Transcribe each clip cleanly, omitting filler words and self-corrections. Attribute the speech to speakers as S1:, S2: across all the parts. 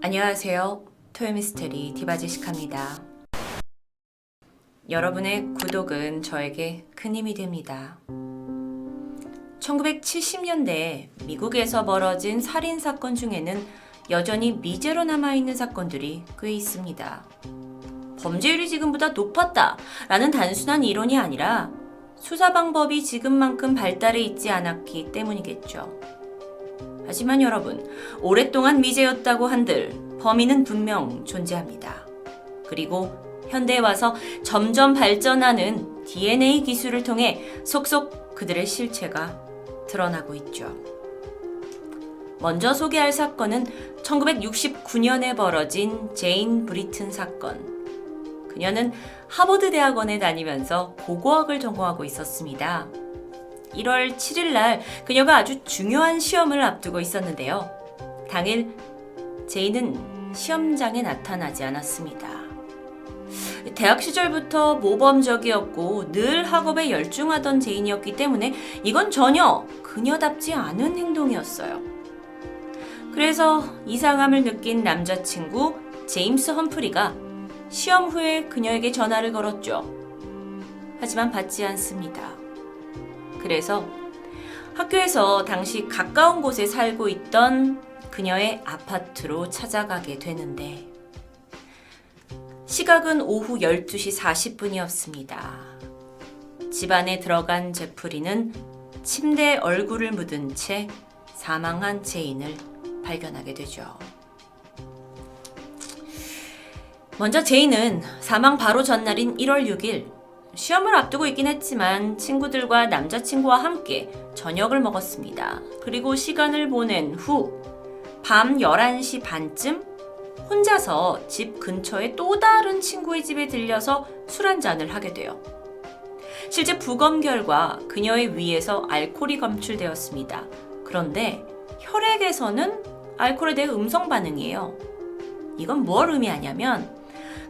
S1: 안녕하세요. 토요미스테리 디바제시카입니다. 여러분의 구독은 저에게 큰 힘이 됩니다. 1970년대 미국에서 벌어진 살인사건 중에는 여전히 미제로 남아있는 사건들이 꽤 있습니다. 범죄율이 지금보다 높았다라는 단순한 이론이 아니라 수사 방법이 지금만큼 발달해 있지 않았기 때문이겠죠. 하지만 여러분, 오랫동안 미제였다고 한들 범인은 분명 존재합니다. 그리고 현대에 와서 점점 발전하는 DNA 기술을 통해 속속 그들의 실체가 드러나고 있죠. 먼저 소개할 사건은 1969년에 벌어진 제인 브리튼 사건. 그녀는 하버드 대학원에 다니면서 고고학을 전공하고 있었습니다. 1월 7일 날 그녀가 아주 중요한 시험을 앞두고 있었는데요. 당일 제인은 시험장에 나타나지 않았습니다. 대학 시절부터 모범적이었고 늘 학업에 열중하던 제인이었기 때문에 이건 전혀 그녀답지 않은 행동이었어요. 그래서 이상함을 느낀 남자친구 제임스 험프리가 시험 후에 그녀에게 전화를 걸었죠. 하지만 받지 않습니다. 그래서 학교에서 당시 가까운 곳에 살고 있던 그녀의 아파트로 찾아가게 되는데 시각은 오후 12시 40분이었습니다. 집 안에 들어간 제프리는 침대에 얼굴을 묻은 채 사망한 제인을 발견하게 되죠. 먼저 제인은 사망 바로 전날인 1월 6일 시험을 앞두고 있긴 했지만 친구들과 남자친구와 함께 저녁을 먹었습니다. 그리고 시간을 보낸 후 밤 11시 반쯤 혼자서 집 근처의 또 다른 친구의 집에 들려서 술 한잔을 하게 돼요. 실제 부검 결과 그녀의 위에서 알코올이 검출되었습니다. 그런데 혈액에서는 알코올에 대해 음성 반응이에요. 이건 뭘 의미하냐면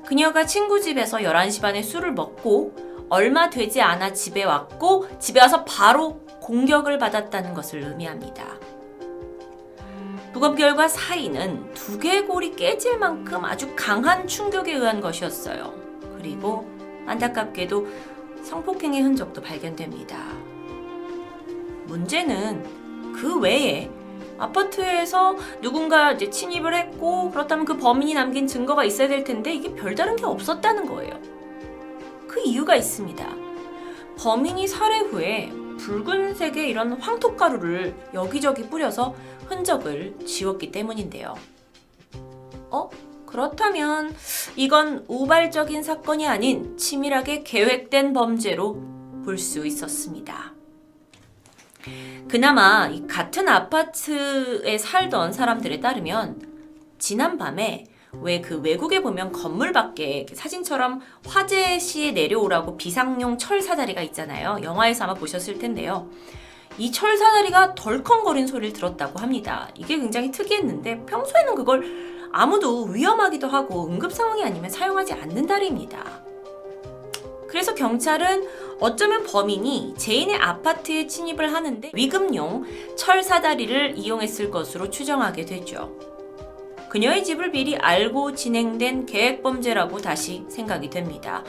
S1: 그녀가 친구 집에서 11시 반에 술을 먹고 얼마 되지 않아 집에 왔고 집에 와서 바로 공격을 받았다는 것을 의미합니다. 부검 결과 사인은 두개골이 깨질 만큼 아주 강한 충격에 의한 것이었어요. 그리고 안타깝게도 성폭행의 흔적도 발견됩니다. 문제는 그 외에 아파트에서 누군가 이제 침입을 했고 그렇다면 그 범인이 남긴 증거가 있어야 될 텐데 이게 별다른 게 없었다는 거예요. 그 이유가 있습니다. 범인이 살해 후에 붉은색의 이런 황토가루를 여기저기 뿌려서 흔적을 지웠기 때문인데요. 그렇다면 이건 우발적인 사건이 아닌 치밀하게 계획된 범죄로 볼 수 있었습니다. 그나마 이 같은 아파트에 살던 사람들에 따르면 지난밤에 왜 그 외국에 보면 건물 밖에 사진처럼 화재시에 내려오라고 비상용 철 사다리가 있잖아요. 영화에서 아마 보셨을 텐데요. 이 철 사다리가 덜컹거리는 소리를 들었다고 합니다. 이게 굉장히 특이했는데 평소에는 그걸 아무도 위험하기도 하고 응급 상황이 아니면 사용하지 않는다입니다. 그래서 경찰은 어쩌면 범인이 제인의 아파트에 침입을 하는데 위급용 철 사다리를 이용했을 것으로 추정하게 되죠. 그녀의 집을 미리 알고 진행된 계획범죄라고 다시 생각이 됩니다.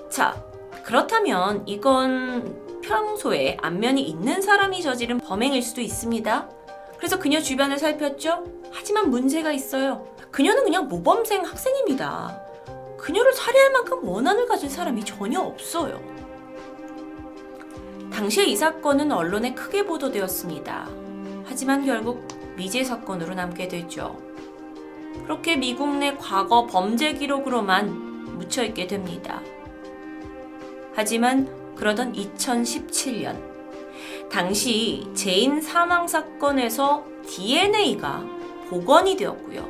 S1: 자, 그렇다면 이건 평소에 안면이 있는 사람이 저지른 범행일 수도 있습니다. 그래서 그녀 주변을 살폈죠. 하지만 문제가 있어요. 그녀는 그냥 모범생 학생입니다. 그녀를 살해할 만큼 원한을 가진 사람이 전혀 없어요. 당시에 이 사건은 언론에 크게 보도되었습니다. 하지만 결국 미제 사건으로 남게 되죠. 그렇게 미국 내 과거 범죄 기록으로만 묻혀있게 됩니다. 하지만 그러던 2017년 당시 제인 사망 사건에서 DNA가 복원이 되었고요.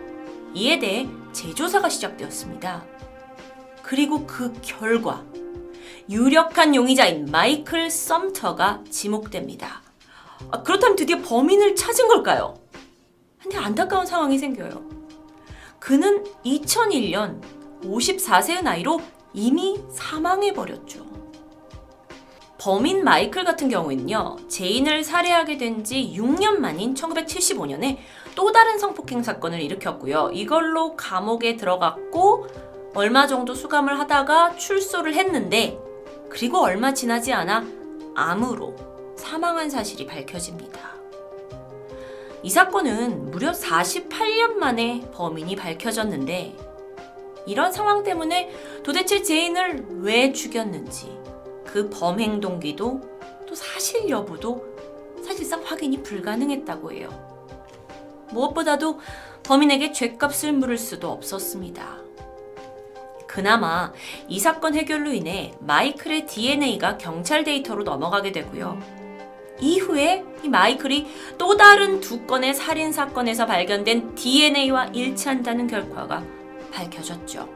S1: 이에 대해 재조사가 시작되었습니다. 그리고 그 결과 유력한 용의자인 마이클 썸터가 지목됩니다. 그렇다면 드디어 범인을 찾은 걸까요? 근데 안타까운 상황이 생겨요. 그는 2001년 54세의 나이로 이미 사망해버렸죠. 범인 마이클 같은 경우에는요, 제인을 살해하게 된 지 6년 만인 1975년에 또 다른 성폭행 사건을 일으켰고요. 이걸로 감옥에 들어갔고 얼마 정도 수감을 하다가 출소를 했는데, 그리고 얼마 지나지 않아 암으로 사망한 사실이 밝혀집니다. 이 사건은 무려 48년 만에 범인이 밝혀졌는데, 이런 상황 때문에 도대체 제인을 왜 죽였는지, 그 범행 동기도 또 사실 여부도 사실상 확인이 불가능했다고 해요. 무엇보다도 범인에게 죗값을 물을 수도 없었습니다. 그나마 이 사건 해결로 인해 마이클의 DNA가 경찰 데이터로 넘어가게 되고요. 이후에 이 마이클이 또 다른 2건의 살인 사건에서 발견된 DNA와 일치한다는 결과가 밝혀졌죠.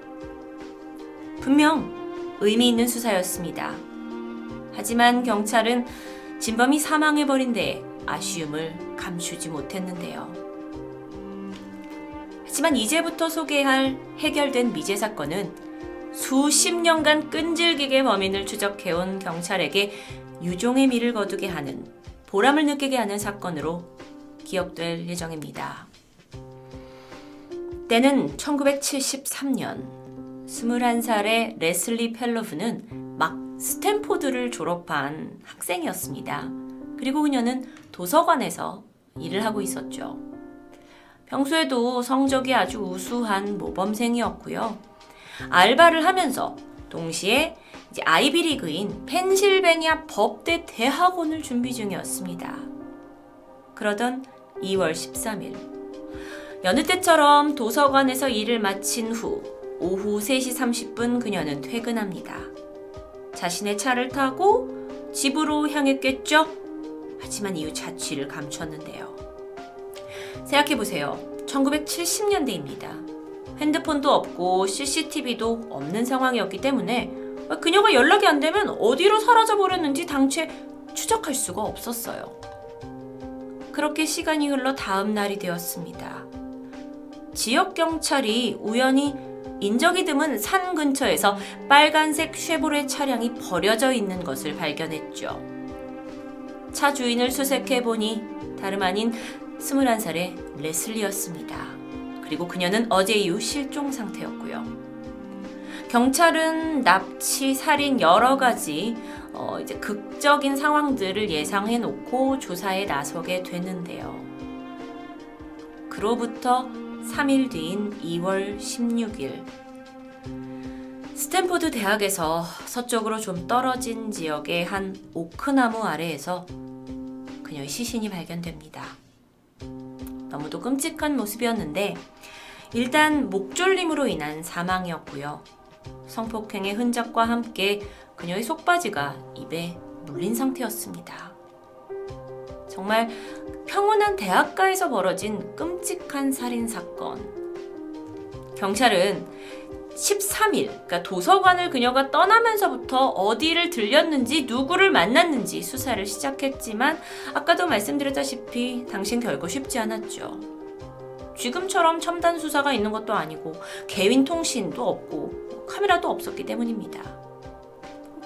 S1: 분명 의미 있는 수사였습니다. 하지만 경찰은 진범이 사망해버린 데에 아쉬움을 감추지 못했는데요. 하지만 이제부터 소개할 해결된 미제 사건은 수십 년간 끈질기게 범인을 추적해온 경찰에게 유종의 미를 거두게 하는, 보람을 느끼게 하는 사건으로 기억될 예정입니다. 때는 1973년 21살의 레슬리 펠로브는 막 스탠포드를 졸업한 학생이었습니다. 그리고 그녀는 도서관에서 일을 하고 있었죠. 평소에도 성적이 아주 우수한 모범생이었고요. 알바를 하면서 동시에 이제 아이비리그인 펜실베니아 법대 대학원을 준비 중이었습니다. 그러던 2월 13일, 여느 때처럼 도서관에서 일을 마친 후 오후 3시 30분 그녀는 퇴근합니다. 자신의 차를 타고 집으로 향했겠죠? 하지만 이후 자취를 감췄는데요. 생각해보세요. 1970년대입니다. 핸드폰도 없고 CCTV도 없는 상황이었기 때문에 그녀가 연락이 안 되면 어디로 사라져 버렸는지 당최 추적할 수가 없었어요. 그렇게 시간이 흘러 다음 날이 되었습니다. 지역 경찰이 우연히 인적이 드문 산 근처에서 빨간색 쉐보레 차량이 버려져 있는 것을 발견했죠. 차 주인을 수색해보니 다름 아닌 21살의 레슬리였습니다. 그리고 그녀는 어제 이후 실종 상태였고요. 경찰은 납치, 살인 여러 가지 이제 극적인 상황들을 예상해 놓고 조사에 나서게 됐는데요. 그로부터 3일 뒤인 2월 16일, 스탠포드 대학에서 서쪽으로 좀 떨어진 지역의 한 오크나무 아래에서 그녀의 시신이 발견됩니다. 너무도 끔찍한 모습이었는데, 일단 목졸림으로 인한 사망이었고요. 성폭행의 흔적과 함께 그녀의 속바지가 입에 물린 상태였습니다. 정말 평온한 대학가에서 벌어진 끔찍한 살인사건. 경찰은 13일, 그러니까 도서관을 그녀가 떠나면서부터 어디를 들렸는지 누구를 만났는지 수사를 시작했지만, 아까도 말씀드렸다시피 당신 결코 쉽지 않았죠. 지금처럼 첨단 수사가 있는 것도 아니고 개인 통신도 없고 카메라도 없었기 때문입니다.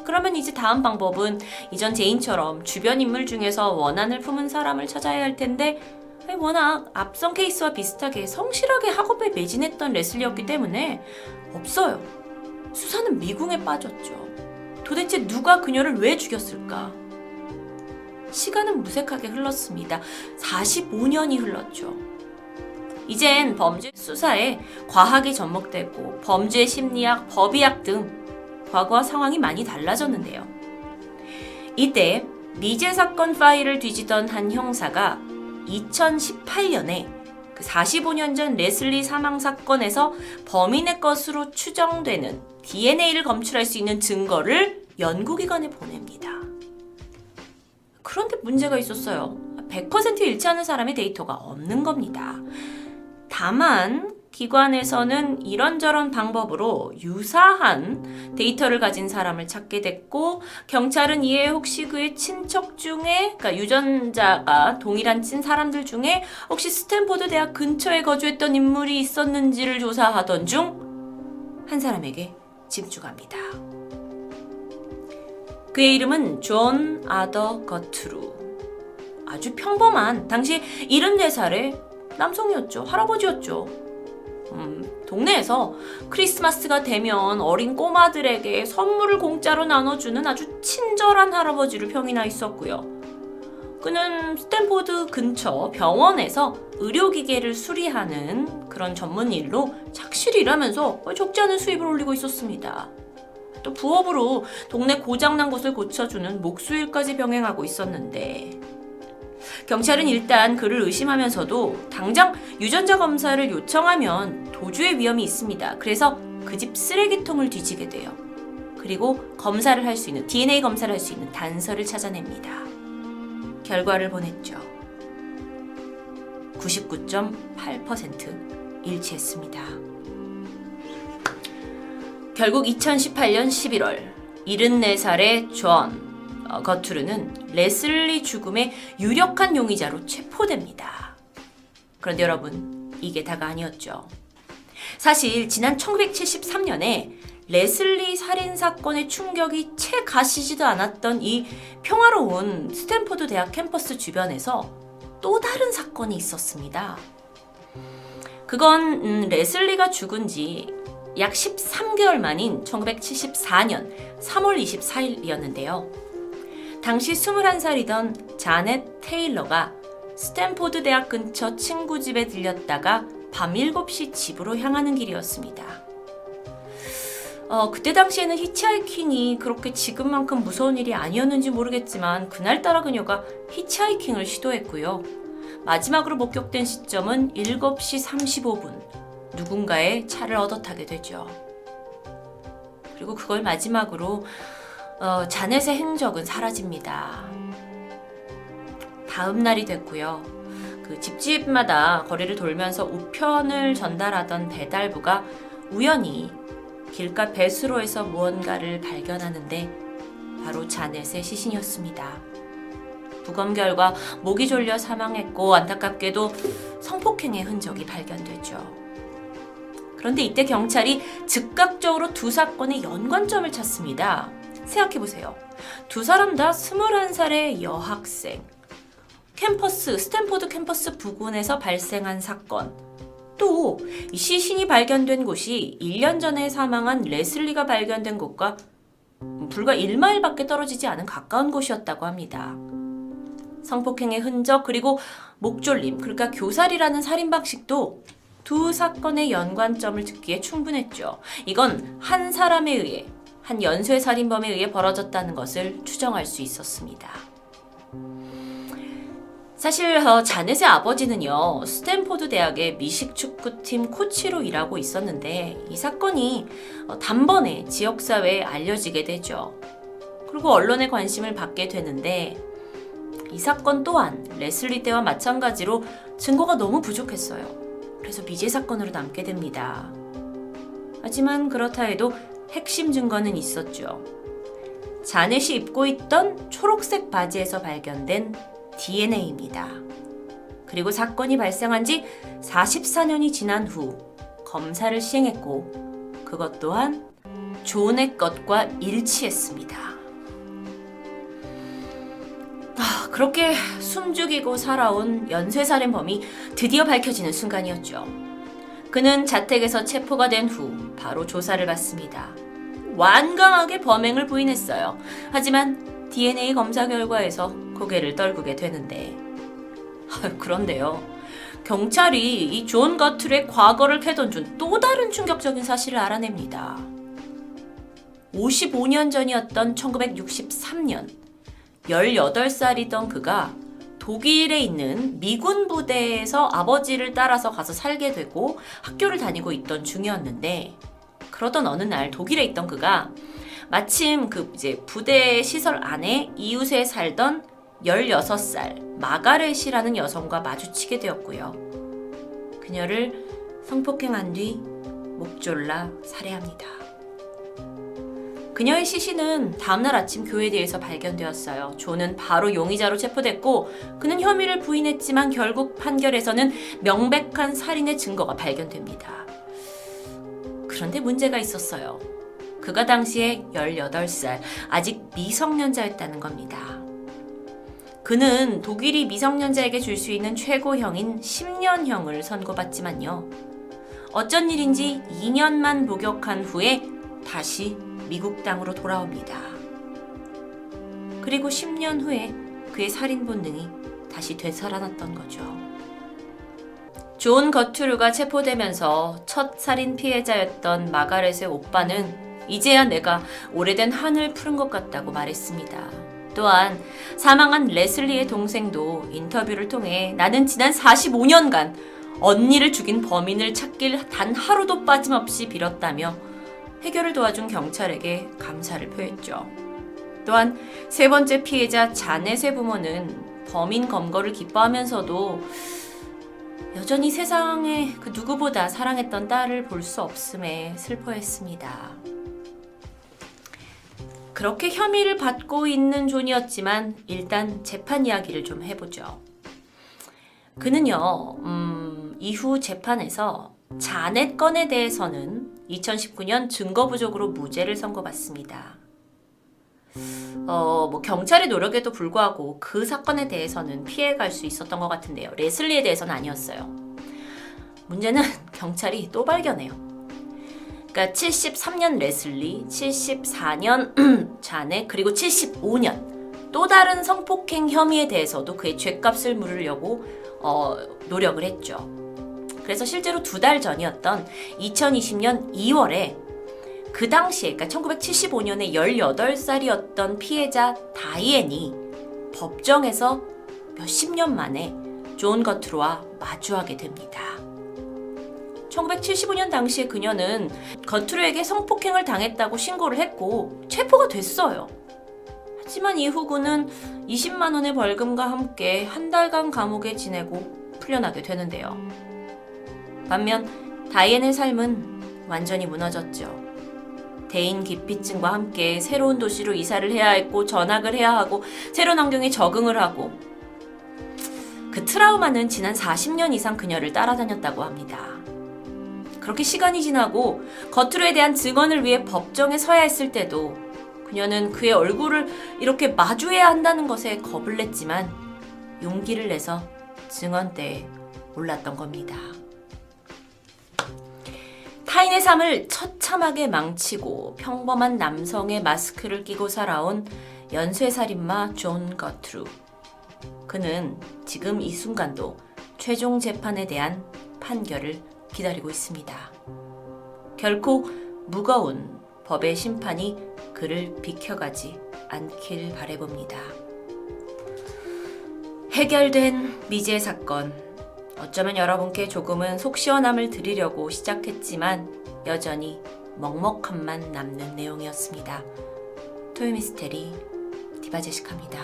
S1: 그러면 이제 다음 방법은 이전 제인처럼 주변 인물 중에서 원한을 품은 사람을 찾아야 할 텐데, 워낙 앞선 케이스와 비슷하게 성실하게 학업에 매진했던 레슬리였기 때문에 없어요. 수사는 미궁에 빠졌죠. 도대체 누가 그녀를 왜 죽였을까? 시간은 무색하게 흘렀습니다. 45년이 흘렀죠. 이젠 범죄 수사에 과학이 접목되고 범죄 심리학, 법의학 등 과거와 상황이 많이 달라졌는데요. 이때 미제 사건 파일을 뒤지던 한 형사가 2018년에 그 45년 전 레슬리 사망 사건에서 범인의 것으로 추정되는 DNA를 검출할 수 있는 증거를 연구기관에 보냅니다. 그런데 문제가 있었어요. 100% 일치하는 사람의 데이터가 없는 겁니다. 다만 기관에서는 이런저런 방법으로 유사한 데이터를 가진 사람을 찾게 됐고, 경찰은 이에 혹시 그의 친척 중에, 그러니까 유전자가 동일한 친 사람들 중에 혹시 스탠포드 대학 근처에 거주했던 인물이 있었는지를 조사하던 중 한 사람에게 집중합니다. 그의 이름은 존 아더 거트루. 아주 평범한 당시 74살의 남성이었죠. 할아버지였죠. 동네에서 크리스마스가 되면 어린 꼬마들에게 선물을 공짜로 나눠주는 아주 친절한 할아버지로 평이 나 있었고요. 그는 스탠포드 근처 병원에서 의료기계를 수리하는 그런 전문 일로 착실히 일하면서 적지 않은 수입을 올리고 있었습니다. 또 부업으로 동네 고장난 곳을 고쳐주는 목수일까지 병행하고 있었는데 경찰은 일단 그를 의심하면서도 당장 유전자 검사를 요청하면 도주의 위험이 있습니다. 그래서 그 집 쓰레기통을 뒤지게 돼요. 그리고 검사를 할 수 있는 DNA 검사를 할 수 있는 단서를 찾아냅니다. 결과를 보냈죠. 99.8% 일치했습니다. 결국 2018년 11월 74살의 존 거투르는 레슬리 죽음의 유력한 용의자로 체포됩니다. 그런데 여러분, 이게 다가 아니었죠. 사실 지난 1973년에 레슬리 살인사건의 충격이 채 가시지도 않았던 이 평화로운 스탠포드 대학 캠퍼스 주변에서 또 다른 사건이 있었습니다. 그건 레슬리가 죽은 지 약 13개월 만인 1974년 3월 24일이었는데요. 당시 21살이던 자넷 테일러가 스탠포드 대학 근처 친구 집에 들렸다가 밤 7시 집으로 향하는 길이었습니다. 그때 당시에는 히치하이킹이 그렇게 지금만큼 무서운 일이 아니었는지 모르겠지만 그날따라 그녀가 히치하이킹을 시도했고요. 마지막으로 목격된 시점은 7시 35분. 누군가의 차를 얻어 타게 되죠. 그리고 그걸 마지막으로 자넷의 행적은 사라집니다. 다음 날이 됐고요. 그 집집마다 거리를 돌면서 우편을 전달하던 배달부가 우연히 길가 배수로에서 무언가를 발견하는데 바로 자넷의 시신이었습니다. 부검 결과 목이 졸려 사망했고 안타깝게도 성폭행의 흔적이 발견되죠. 그런데 이때 경찰이 즉각적으로 두 사건의 연관점을 찾습니다. 생각해보세요. 두 사람 다 21살의 여학생. 스탠포드 캠퍼스 부근에서 발생한 사건. 또 이 시신이 발견된 곳이 1년 전에 사망한 레슬리가 발견된 곳과 불과 1마일밖에 떨어지지 않은 가까운 곳이었다고 합니다. 성폭행의 흔적 그리고 목졸림, 그러니까 교살이라는 살인 방식도 두 사건의 연관점을 듣기에 충분했죠. 이건 한 사람에 의해, 한 연쇄 살인범에 의해 벌어졌다는 것을 추정할 수 있었습니다. 사실 자넷의 아버지는요, 스탠포드 대학의 미식축구팀 코치로 일하고 있었는데 이 사건이 단번에 지역사회에 알려지게 되죠. 그리고 언론의 관심을 받게 되는데 이 사건 또한 레슬리 때와 마찬가지로 증거가 너무 부족했어요. 그래서 미제 사건으로 남게 됩니다. 하지만 그렇다 해도 핵심 증거는 있었죠. 자넷이 입고 있던 초록색 바지에서 발견된 DNA입니다. 그리고 사건이 발생한 지 44년이 지난 후 검사를 시행했고 그것 또한 존의 것과 일치했습니다. 그렇게 숨죽이고 살아온 연쇄살인범이 드디어 밝혀지는 순간이었죠. 그는 자택에서 체포가 된 후 바로 조사를 받습니다. 완강하게 범행을 부인했어요. 하지만 DNA 검사 결과에서 고개를 떨구게 되는데 그런데요. 경찰이 이 존 거툴의 과거를 캐던준 또 다른 충격적인 사실을 알아냅니다. 55년 전이었던 1963년 18살이던 그가 독일에 있는 미군 부대에서 아버지를 따라서 가서 살게 되고 학교를 다니고 있던 중이었는데 그러던 어느 날 독일에 있던 그가 마침 그 부대 시설 안에 이웃에 살던 16살 마가렛이라는 여성과 마주치게 되었고요. 그녀를 성폭행한 뒤 목졸라 살해합니다. 그녀의 시신은 다음날 아침 교회대에서 발견되었어요. 존은 바로 용의자로 체포됐고 그는 혐의를 부인했지만 결국 판결에서는 명백한 살인의 증거가 발견됩니다. 그런데 문제가 있었어요. 그가 당시에 18살, 아직 미성년자였다는 겁니다. 그는 독일이 미성년자에게 줄 수 있는 최고형인 10년형을 선고받지만요. 어쩐 일인지 2년만 복역한 후에 다시 미국 땅으로 돌아옵니다. 그리고 10년 후에 그의 살인 본능이 다시 되살아났던 거죠. 존 거투르가 체포되면서 첫 살인 피해자였던 마가렛의 오빠는 이제야 내가 오래된 한을 푸른 것 같다고 말했습니다. 또한 사망한 레슬리의 동생도 인터뷰를 통해 나는 지난 45년간 언니를 죽인 범인을 찾길 단 하루도 빠짐없이 빌었다며 해결을 도와준 경찰에게 감사를 표했죠. 또한 세 번째 피해자 자넷의 부모는 범인 검거를 기뻐하면서도 여전히 세상에 그 누구보다 사랑했던 딸을 볼 수 없음에 슬퍼했습니다. 그렇게 혐의를 받고 있는 존이었지만 일단 재판 이야기를 좀 해보죠. 그는요, 이후 재판에서 자넷 건에 대해서는 2019년 증거 부족으로 무죄를 선고받습니다. 경찰의 노력에도 불구하고 그 사건에 대해서는 피해갈 수 있었던 것 같은데요. 레슬리에 대해서는 아니었어요. 문제는 경찰이 또 발견해요. 그러니까 73년 레슬리, 74년 자넷, 그리고 75년 또 다른 성폭행 혐의에 대해서도 그의 죗값을 물으려고 노력을 했죠. 그래서 실제로 2달 전이었던 2020년 2월에 그 당시에, 그러니까 1975년에 18살이었던 피해자 다이앤이 법정에서 몇십 년 만에 존 거투르와 마주하게 됩니다. 1975년 당시에 그녀는 거투르에게 성폭행을 당했다고 신고를 했고 체포가 됐어요. 하지만 이후 그는 20만 원의 벌금과 함께 한 달간 감옥에 지내고 풀려나게 되는데요. 반면 다이앤의 삶은 완전히 무너졌죠. 대인 기피증과 함께 새로운 도시로 이사를 해야 했고 전학을 해야 하고 새로운 환경에 적응을 하고 그 트라우마는 지난 40년 이상 그녀를 따라다녔다고 합니다. 그렇게 시간이 지나고 거투르에 대한 증언을 위해 법정에 서야 했을 때도 그녀는 그의 얼굴을 이렇게 마주해야 한다는 것에 겁을 냈지만 용기를 내서 증언대에 올랐던 겁니다. 타인의 삶을 처참하게 망치고 평범한 남성의 마스크를 끼고 살아온 연쇄살인마 존 거투르. 그는 지금 이 순간도 최종 재판에 대한 판결을 기다리고 있습니다. 결코 무거운 법의 심판이 그를 비켜가지 않길 바라봅니다. 해결된 미제 사건. 어쩌면 여러분께 조금은 속 시원함을 드리려고 시작했지만 여전히 먹먹함만 남는 내용이었습니다. 토요미스테리 디바제시카입니다.